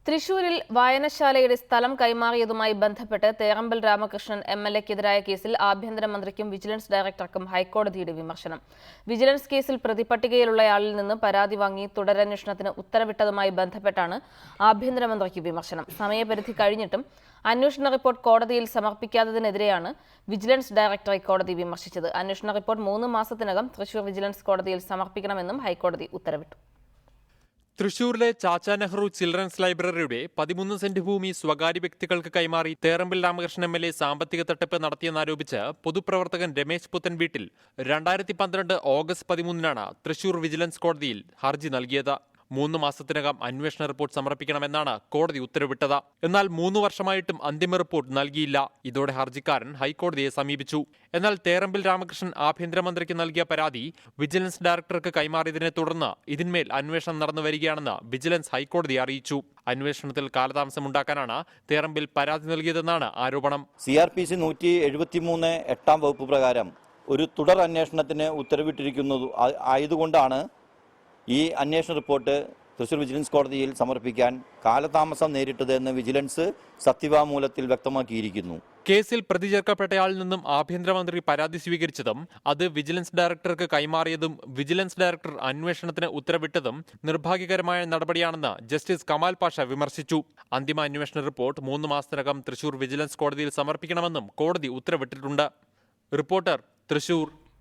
തൃശൂരിൽ വായനശാലയുടെ സ്ഥലം കൈമാറിയതുമായി ബന്ധപ്പെട്ട് തേറമ്പൽ രാമകൃഷ്ണൻ എംഎൽഎക്കെതിരായ കേസിൽ ആഭ്യന്തരമന്ത്രിക്കും വിജിലൻസ് ഡയറക്ടർക്കും ഹൈക്കോടതിയുടെ വിമർശനം. വിജിലൻസ് കേസിൽ പ്രതിപട്ടികയിലുള്ളയാളിൽ നിന്ന് പരാതി വാങ്ങി തുടരന്വേഷണത്തിന് ഉത്തരവിട്ടതുമായി ബന്ധപ്പെട്ടാണ് ആഭ്യന്തരമന്ത്രിക്ക് വിമർശനം. സമയപരിധി കഴിഞ്ഞിട്ടും അന്വേഷണ റിപ്പോർട്ട് കോടതിയിൽ സമർപ്പിക്കാത്തതിനെതിരെയാണ് വിജിലൻസ് ഡയറക്ടറെ കോടതി വിമർശിച്ചത്. അന്വേഷണ റിപ്പോർട്ട് 3 മാസത്തിനകം തൃശൂർ വിജിലൻസ് കോടതിയിൽ സമർപ്പിക്കണമെന്നും ഹൈക്കോടതി ഉത്തരവിട്ടു. തൃശൂരിലെ ചാച്ചാ നെഹ്റു ചിൽഡ്രൻസ് ലൈബ്രറിയുടെ 13 സെന്റ് ഭൂമി സ്വകാര്യ വ്യക്തികൾക്ക് കൈമാറി തേറമ്പിൽ രാമകൃഷ്ണൻ എംഎൽഎ സാമ്പത്തിക തട്ടിപ്പ് നടത്തിയെന്നാരോപിച്ച് പൊതുപ്രവർത്തകൻ രമേശ് പുത്തൻവീട്ടിൽ 2012 ഓഗസ്റ്റ് 13 തൃശൂർ വിജിലൻസ് കോടതിയിൽ ഹർജി നൽകിയത്. 3 മാസത്തിനകം അന്വേഷണ റിപ്പോർട്ട് സമർപ്പിക്കണമെന്നാണ് കോടതി ഉത്തരവിട്ടത്. എന്നാൽ 3 വർഷമായിട്ടും അന്തിമ റിപ്പോർട്ട് നൽകിയില്ല. ഇതോടെ ഹർജിക്കാരൻ ഹൈക്കോടതിയെ സമീപിച്ചു. എന്നാൽ തേറമ്പിൽ രാമകൃഷ്ണൻ ആഭ്യന്തരമന്ത്രിക്ക് നൽകിയ പരാതി വിജിലൻസ് ഡയറക്ടർക്ക് കൈമാറിയതിനെ തുടർന്ന് ഇതിന്മേൽ അന്വേഷണം നടന്നുവരികയാണെന്ന് വിജിലൻസ് ഹൈക്കോടതിയെ അറിയിച്ചു. അന്വേഷണത്തിൽ കാലതാമസമുണ്ടാക്കാനാണ് തേറമ്പിൽ പരാതി നൽകിയതെന്നാണ് ആരോപണം. CRPC 173 8ാം വകുപ്പ് പ്രകാരം ഒരു തുടർ അന്വേഷണത്തിന് ഉത്തരവിട്ടിരിക്കുന്നത് ആയതുകൊണ്ടാണ് ഈ അന്വേഷണ റിപ്പോർട്ട് തൃശൂർ വിജിലൻസ് കോടതിയിൽ സമർപ്പിക്കാൻ കാലതാമസം നേരിട്ടതെന്ന് വിജിലൻസ് സത്യവാങ്മൂലത്തിൽ വ്യക്തമാക്കിയിരിക്കുന്നു. കേസിൽ പ്രതി ചേർക്കപ്പെട്ടയാളിൽ നിന്നും ആഭ്യന്തരമന്ത്രി പരാതി സ്വീകരിച്ചതും അത് വിജിലൻസ് ഡയറക്ടർക്ക് കൈമാറിയതും വിജിലൻസ് ഡയറക്ടർ അന്വേഷണത്തിന് ഉത്തരവിട്ടതും നിർഭാഗ്യകരമായ നടപടിയാണെന്ന് ജസ്റ്റിസ് കമാൽ പാഷ വിമർശിച്ചു. അന്തിമ അന്വേഷണ റിപ്പോർട്ട് 3 മാസത്തിനകം തൃശൂർ വിജിലൻസ് കോടതിയിൽ സമർപ്പിക്കണമെന്നും കോടതി ഉത്തരവിട്ടിട്ടുണ്ട്. റിപ്പോർട്ടർ, തൃശൂർ.